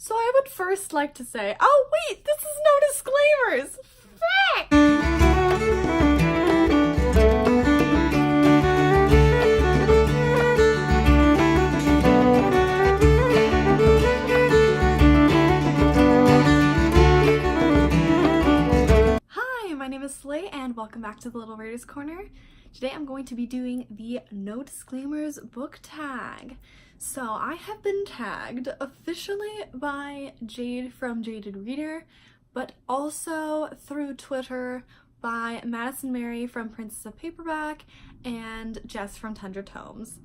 So I would first like to say, oh wait, this is no disclaimers! Frick! Hi, my name is Slay and welcome back to the Little Writers Corner. Today I'm going to be doing the no disclaimers book tag. So I have been tagged officially by Jade from Jaded Reader, but also through Twitter by Madison Mary from Princess of Paperback and Jess from Tundra Tomes.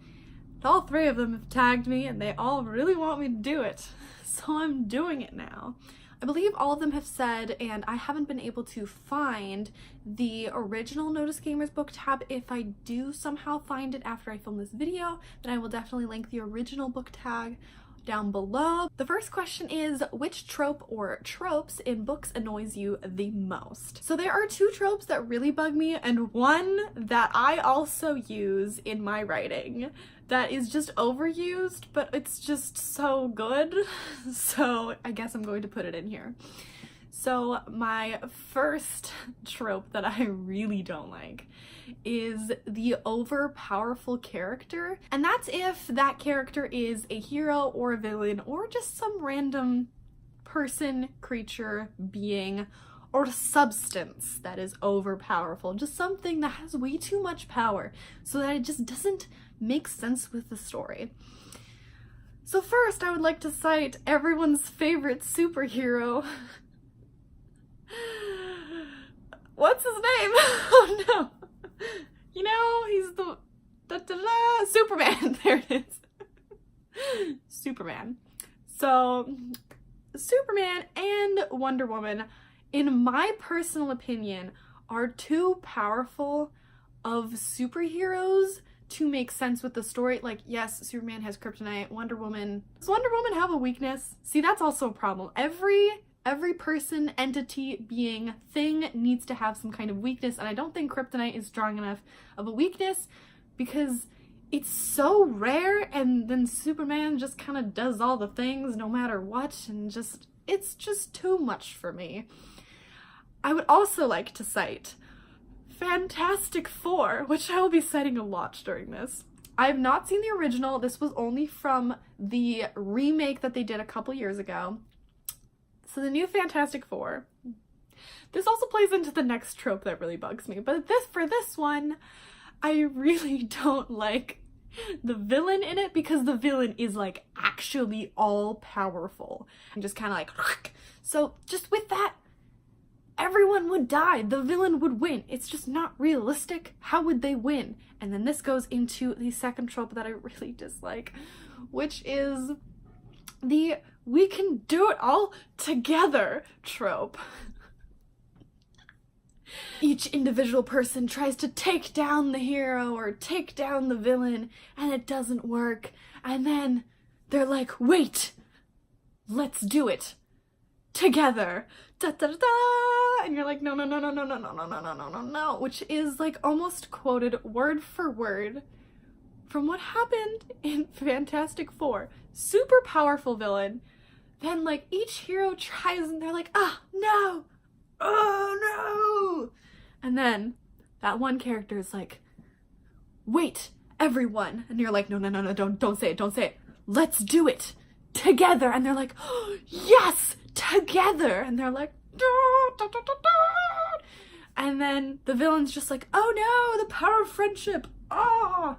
All three of them have tagged me and they all really want me to do it, so I'm doing it now. I believe all of them have said, and I haven't been able to find the original No Disclaimers book tab. If I do somehow find it after I film this video, then I will definitely link the original book tag down below. The first question is, which trope or tropes in books annoys you the most? So there are two tropes that really bug me and one that I also use in my writing that is just overused, but it's just so good. So I guess I'm going to put it in here. So my first trope that I really don't like is the overpowerful character. And that's if that character is a hero or a villain or just some random person, creature, being, or substance that is overpowerful. Just something that has way too much power so that it just doesn't make sense with the story. So first, I would like to cite everyone's favorite superhero. What's his name? Oh no. You know, he's the Superman. There it is. Superman. So Superman and Wonder Woman, in my personal opinion, are too powerful of superheroes to make sense with the story. Like, yes, Superman has kryptonite. Wonder Woman. Does Wonder Woman have a weakness? See, that's also a problem. Every person, entity, being, thing needs to have some kind of weakness, and I don't think kryptonite is strong enough of a weakness because it's so rare, and then Superman just kind of does all the things no matter what, and it's just too much for me. I would also like to cite Fantastic Four, which I will be citing a lot during this. I have not seen the original. This was only from the remake that they did a couple years ago. So the new Fantastic Four. This also plays into the next trope that really bugs me, but for this one, I really don't like the villain in it because the villain is like actually all powerful and just kind of like, so just with that, everyone would die. The villain would win. It's just not realistic. How would they win? And then this goes into the second trope that I really dislike, which is the we can do it all together trope. Each individual person tries to take down the hero or take down the villain and it doesn't work. And then they're like, wait, let's do it together. Da, da, da, da. And you're like, no, no, no, no, no, no, no, no, no, no, no, no, no, which is like almost quoted word for word from what happened in Fantastic Four. Super powerful villain. Then like each hero tries and they're like, ah, no, oh no. And then that one character is like, wait, everyone. And you're like, no, no, no, no, don't say it, don't say it. Let's do it together. And they're like, oh, yes, together. And they're like, da, da, da, da, da. And then the villain's just like, oh no, the power of friendship. Oh.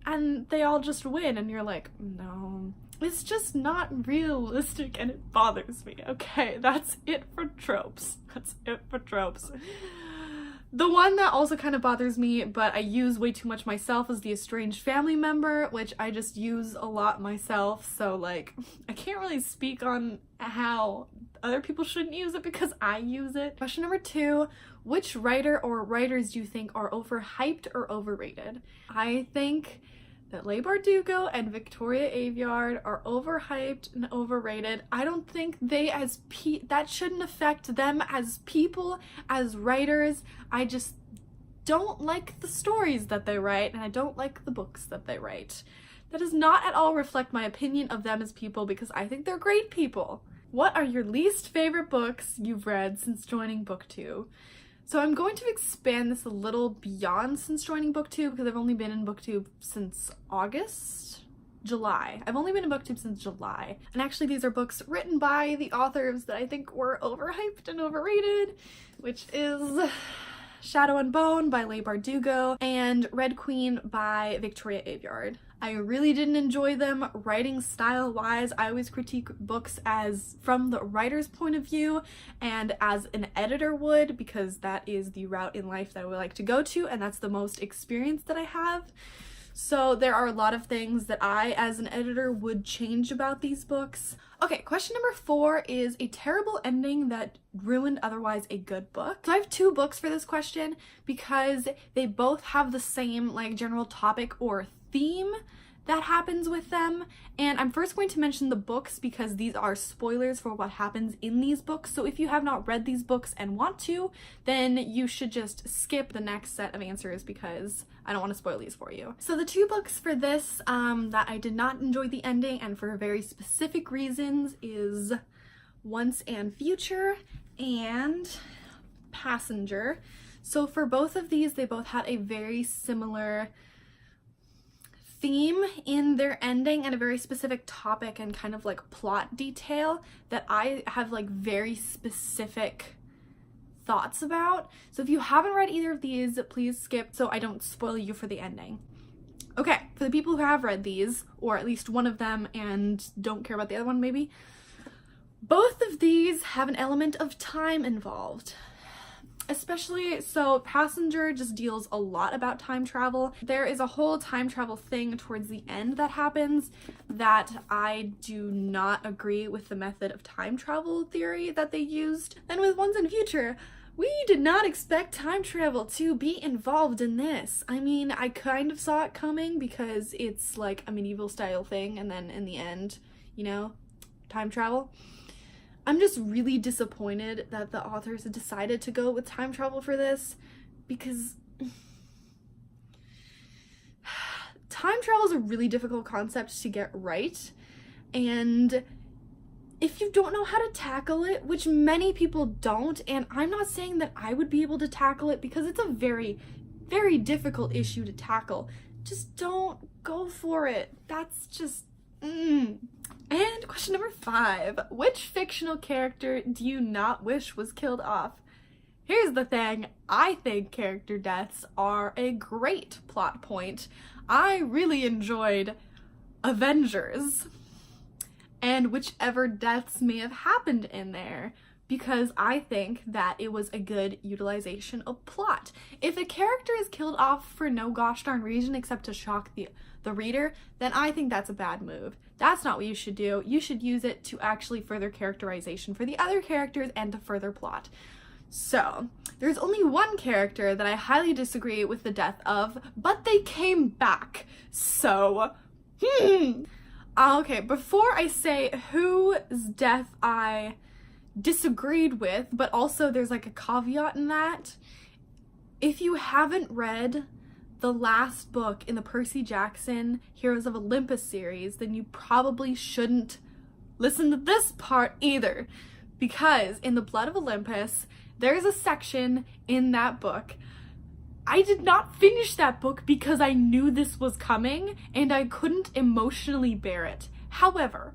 And they all just win. And you're like, no, it's just not realistic and it bothers me. Okay, that's it for tropes. That's it for tropes. The one that also kind of bothers me, but I use way too much myself, is the estranged family member, which I just use a lot myself, so like, I can't really speak on how other people shouldn't use it because I use it. Question number 2, which writer or writers do you think are overhyped or overrated? I think that Leigh Bardugo and Victoria Aveyard are overhyped and overrated. I don't think they that shouldn't affect them as people, as writers. I just don't like the stories that they write and I don't like the books that they write. That does not at all reflect my opinion of them as people, because I think they're great people. What are your least favorite books you've read since joining BookTube? So I'm going to expand this a little beyond since joining BookTube, because I've only been in BookTube since July. I've only been in BookTube since July. And actually these are books written by the authors that I think were overhyped and overrated, which is Shadow and Bone by Leigh Bardugo and Red Queen by Victoria Aveyard. I really didn't enjoy them writing style-wise. I always critique books as from the writer's point of view and as an editor would, because that is the route in life that I would like to go to, and that's the most experience that I have. So there are a lot of things that I, as an editor, would change about these books. Okay, question number 4 is a terrible ending that ruined otherwise a good book. So I have 2 books for this question because they both have the same like general topic or theme that happens with them, and I'm first going to mention the books because these are spoilers for what happens in these books. So if you have not read these books and want to, then you should just skip the next set of answers because I don't want to spoil these for you. So the 2 books for this that I did not enjoy the ending and for very specific reasons is Once and Future and Passenger. So for both of these, they both had a very similar theme in their ending and a very specific topic and kind of like plot detail that I have like very specific thoughts about. So if you haven't read either of these, please skip so I don't spoil you for the ending. Okay, for the people who have read these, or at least one of them and don't care about the other one maybe, both of these have an element of time involved. Especially, so Passenger just deals a lot about time travel. There is a whole time travel thing towards the end that happens that I do not agree with the method of time travel theory that they used. Then with Once and Future, we did not expect time travel to be involved in this. I mean, I kind of saw it coming because it's like a medieval style thing, and then in the end, you know, time travel. I'm just really disappointed that the authors decided to go with time travel for this, because time travel is a really difficult concept to get right, and if you don't know how to tackle it, which many people don't, and I'm not saying that I would be able to tackle it because it's a very, very difficult issue to tackle, just don't go for it. That's just And question number 5, which fictional character do you not wish was killed off? Here's the thing, I think character deaths are a great plot point. I really enjoyed Avengers and whichever deaths may have happened in there, because I think that it was a good utilization of plot. If a character is killed off for no gosh darn reason except to shock the reader, then I think that's a bad move. That's not what you should do. You should use it to actually further characterization for the other characters and to further plot. So, there's only one character that I highly disagree with the death of, but they came back. So, okay, before I say whose death I disagreed with, but also there's like a caveat in that, if you haven't read the last book in the Percy Jackson Heroes of Olympus series, then you probably shouldn't listen to this part either, because in the Blood of Olympus, there's a section in that book. I did not finish that book because I knew this was coming and I couldn't emotionally bear it. However,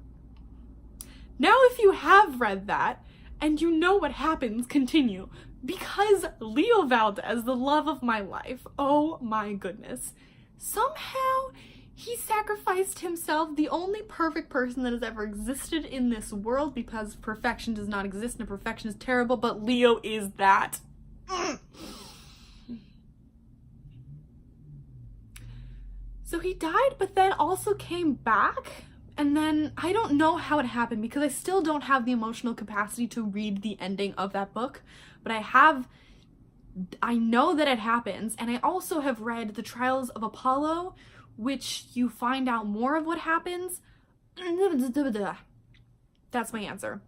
now if you have read that and you know what happens, continue. Because Leo Valdez, the love of my life, oh my goodness, somehow he sacrificed himself, the only perfect person that has ever existed in this world, because perfection does not exist and perfection is terrible, but Leo is that. So he died, but then also came back, and then I don't know how it happened because I still don't have the emotional capacity to read the ending of that book, but I know that it happens, and I also have read The Trials of Apollo, which you find out more of what happens. That's my answer.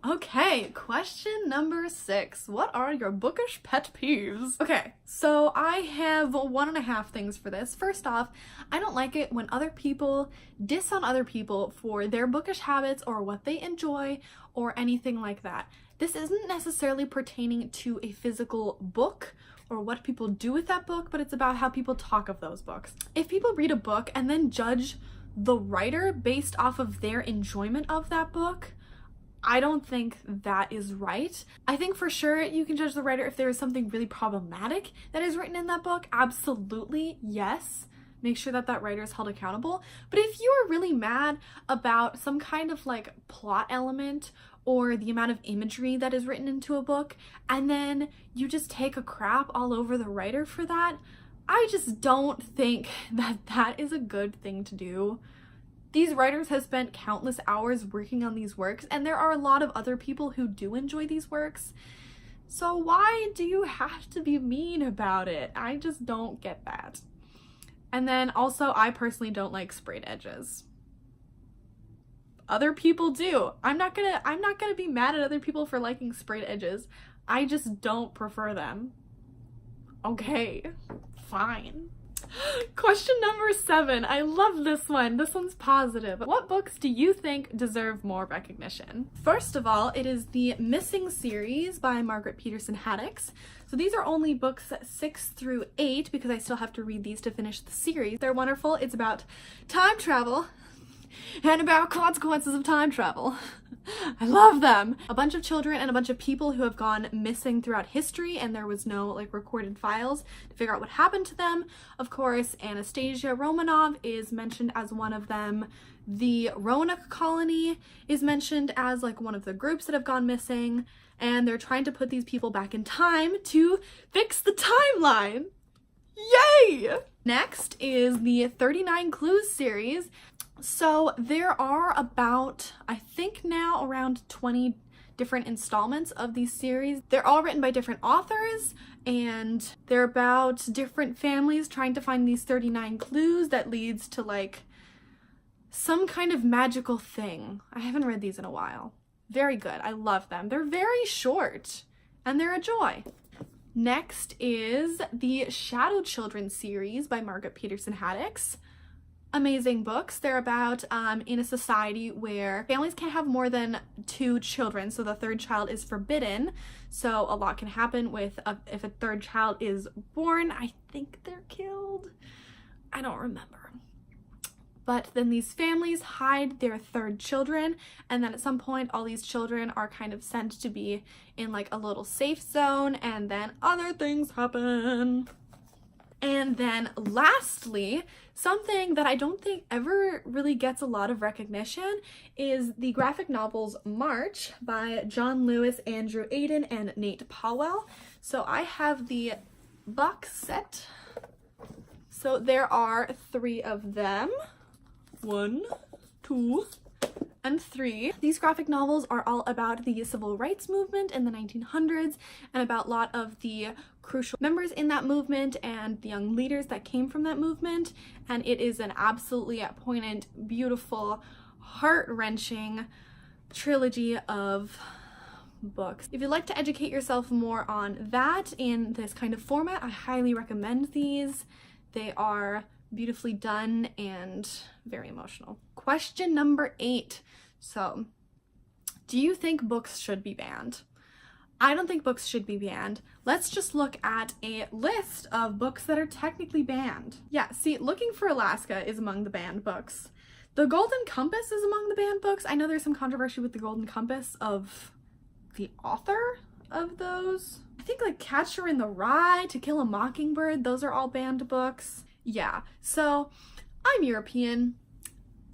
Okay, question number 6. What are your bookish pet peeves? Okay, so I have 1.5 things for this. First off, I don't like it when other people diss on other people for their bookish habits or what they enjoy or anything like that. This isn't necessarily pertaining to a physical book or what people do with that book, but it's about how people talk of those books. If people read a book and then judge the writer based off of their enjoyment of that book, I don't think that is right. I think for sure you can judge the writer if there is something really problematic that is written in that book. Absolutely, yes. Make sure that that writer is held accountable. But if you are really mad about some kind of like plot element or the amount of imagery that is written into a book, and then you just take a crap all over the writer for that, I just don't think that that is a good thing to do. These writers have spent countless hours working on these works, and there are a lot of other people who do enjoy these works. So why do you have to be mean about it? I just don't get that. And then also, I personally don't like sprayed edges. Other people do. I'm not gonna be mad at other people for liking sprayed edges. I just don't prefer them. Okay, fine. Question number 7. I love this one. This one's positive. What books do you think deserve more recognition? First of all, it is the Missing series by Margaret Peterson Haddix. So these are only books 6 through 8 because I still have to read these to finish the series. They're wonderful. It's about time travel and about consequences of time travel. I love them. A bunch of children and a bunch of people who have gone missing throughout history, and there was no like recorded files to figure out what happened to them. Of course, Anastasia Romanov is mentioned as one of them. The Roanoke colony is mentioned as like one of the groups that have gone missing, and they're trying to put these people back in time to fix the timeline. Yay! Next is the 39 Clues series. So there are about, I think now, around 20 different installments of these series. They're all written by different authors, and they're about different families trying to find these 39 clues that leads to like some kind of magical thing. I haven't read these in a while. Very good. I love them. They're very short and they're a joy. Next is the Shadow Children series by Margaret Peterson Haddix. Amazing books. They're about in a society where families can't have more than 2 children, so the 3rd child is forbidden. So a lot can happen with if a 3rd child is born. I think they're killed. I don't remember. But then these families hide their 3rd children, and then at some point all these children are kind of sent to be in like a little safe zone, and then other things happen. And then lastly, something that I don't think ever really gets a lot of recognition is the graphic novels March by John Lewis, Andrew Aiden, and Nate Powell. So I have the box set. So there are 3 of them. 1, 2, and 3. These graphic novels are all about the civil rights movement in the 1900s and about a lot of the crucial members in that movement and the young leaders that came from that movement. And it is an absolutely poignant, beautiful, heart-wrenching trilogy of books. If you'd like to educate yourself more on that in this kind of format, I highly recommend these. They are beautifully done and very emotional. Question number 8. So, do you think books should be banned? I don't think books should be banned. Let's just look at a list of books that are technically banned. Yeah, see, Looking for Alaska is among the banned books. The Golden Compass is among the banned books. I know there's some controversy with the Golden Compass of the author of those. I think like Catcher in the Rye, To Kill a Mockingbird, those are all banned books. Yeah, so I'm European.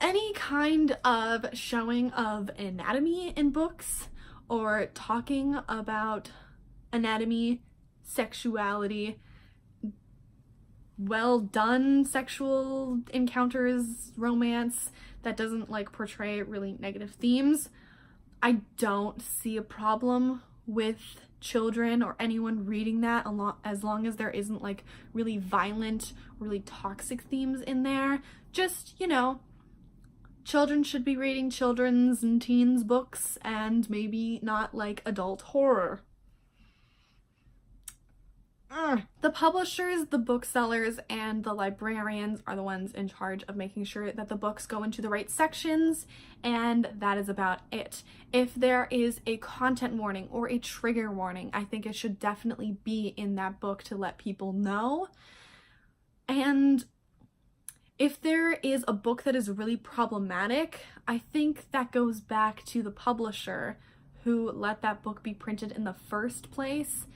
Any kind of showing of anatomy in books or talking about anatomy, sexuality, well done sexual encounters, romance that doesn't like portray really negative themes, I don't see a problem with children or anyone reading that as long as there isn't like really violent, really toxic themes in there. Just, you know, children should be reading children's and teens books and maybe not like adult horror. The publishers, the booksellers, and the librarians are the ones in charge of making sure that the books go into the right sections, and that is about it. If there is a content warning or a trigger warning, I think it should definitely be in that book to let people know. And if there is a book that is really problematic, I think that goes back to the publisher who let that book be printed in the first place.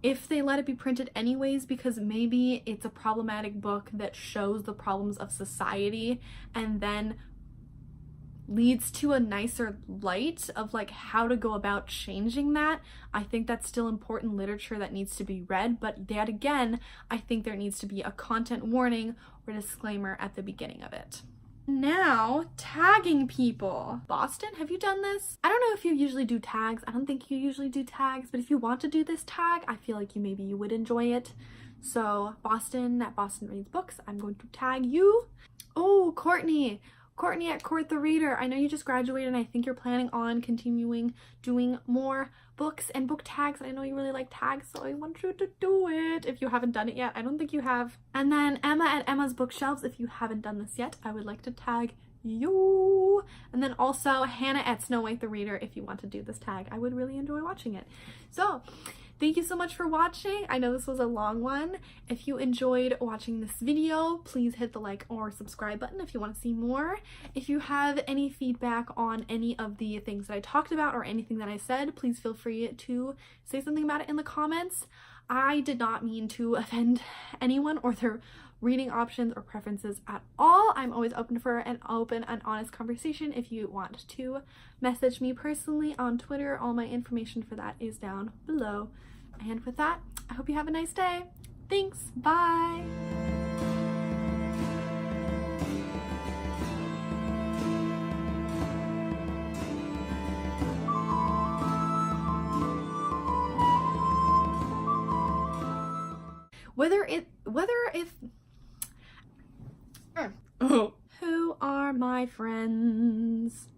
If they let it be printed anyways because maybe it's a problematic book that shows the problems of society and then leads to a nicer light of like how to go about changing that, I think that's still important literature that needs to be read. But yet again, I think there needs to be a content warning or disclaimer at the beginning of it. Now, tagging people. Boston, have you done this? I don't know if you usually do tags. I don't think you usually do tags, but if you want to do this tag, I feel like maybe you would enjoy it. So Boston at Boston Reads Books, I'm going to tag you. Oh, Courtney at Court the Reader. I know you just graduated and I think you're planning on continuing doing more books and book tags. I know you really like tags, so I want you to do it if you haven't done it yet. I don't think you have. And then Emma at Emma's Bookshelves, if you haven't done this yet, I would like to tag you. And then also Hannah at Snow White the Reader, if you want to do this tag. I would really enjoy watching it. So thank you so much for watching. I know this was a long one. If you enjoyed watching this video, please hit the like or subscribe button if you want to see more. If you have any feedback on any of the things that I talked about or anything that I said, please feel free to say something about it in the comments. I did not mean to offend anyone or their reading options or preferences at all. I'm always open for an open and honest conversation. If you want to message me personally on Twitter, all my information for that is down below. And with that, I hope you have a nice day. Thanks. Bye. Who are my friends?